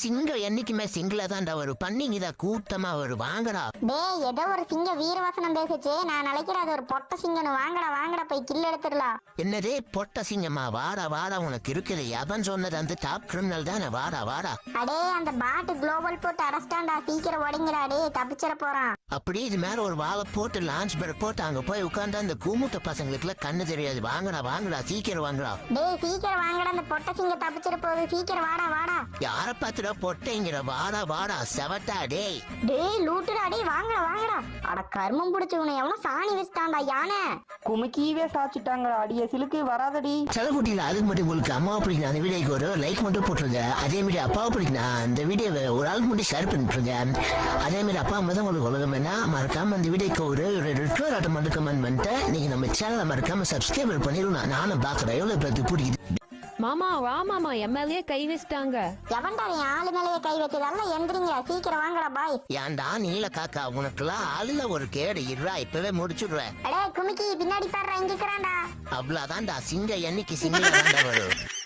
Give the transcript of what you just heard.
சிங்கம் என்னைக்குமே சிங்கிளா தான்டா வரும். பண்ணிங்கதா கூட்டமா வரும். வாங்கடா. டேய் ஏதோ ஒரு சிங்கம் வீரவசனம் பேசுச்சு, நான் நினைக்கிறேன் அது ஒரு பொட்ட சிங்கம்னு. வாங்கடா வாங்கடா போய் கில் எடுத்துடலாம். என்னதே பொட்ட சிங்கம்மா? வாடா வாடா, உனக்கு இருக்குது. எவன் சொன்னது? அந்த டாப் கிரிமினல் தானே. வாடா வாடா. அடே அந்த பாட்டு குளோபல் போட்டு அரெஸ்டாண்டா, சீக்கிரம் உடைங்கடா. டே தப்பிச்சிட போறான். அப்படியே இது மேல ஒரு வாழை போட்டு லான்ச் பேர் போட்டு அங்க போய் உட்கார்ந்து அந்த கூமுட்ட பசங்களுக்கு கண்ணு தெரியாது. வாங்கடா வாங்கடா, சீக்கிரம் வாங்கடா. டேய் சீக்கிரம் வாங்கடா, அந்த பொட்ட சிங்கம் தப்பிச்சிட போகுது. சீக்கிரம் வாடா வாடா. யார பாத்துடா பொட்டைங்கிற? வாடா வாடா செவட்டா. டேய் டேய் லூட்டுடா. டேய் வாங்கடா வாங்கடா. அட கர்மம் பிடிச்சு உன்னை எவ்வளவு சாணி வச்சுட்டான்டா யானை. குமுக்கியவே சாச்சிட்டாங்கடா. அடிய சிலுக்கு வராதடி. செலவுட்டில அதுக்கு மட்டும் உங்களுக்கு அம்மாவை பிடிக்கணும் அந்த வீடியோக்கு ஒரு லைக் மட்டும் போட்டுருங்க. அதே மாதிரி அப்பாவை பிடிக்கணும் அந்த வீடியோவை ஒரு ஆளுக்கு மட்டும் ஷேர் பண்ணிட்டுருங்க. அதே மாதிரி அப்பா அம்மா தான் உங்களுக்கு உலகம் வேணா மறக்காம அந்த வீடியோக்கு ஒரு ரிட்ரோர் ஆட்டம் மட்டும் கமெண்ட் பண்ணிட்டு நீங்க நம்ம சேனலை மறக்காம சப்ஸ்கிரைப் பண்ணிடணும். நானும் பாக்குறேன் எவ்வளவு பேருக்கு பிடிக்குது. மாமா வா மாமா, எம்எல்ஏ கை வச்சிட்டாங்க. எவன்டா என் ஆளு மேலேயே கை வச்சதெல்லாம் எந்திரிங்க. சீக்கிரம் வாங்கடா பாய். ஏன்டா நீல காக்கா, உனக்குலாம் ஆளுல ஒரு கேடு இருடா. இப்பவே முடிச்சுடுவேன். அடே குமிக்கி பின்னாடி பாடுறா, இங்கிக்கிறான்டா. அவ்வளவுதான்டா. சிங்கம் என்னைக்கு சிங்கம் வரும்.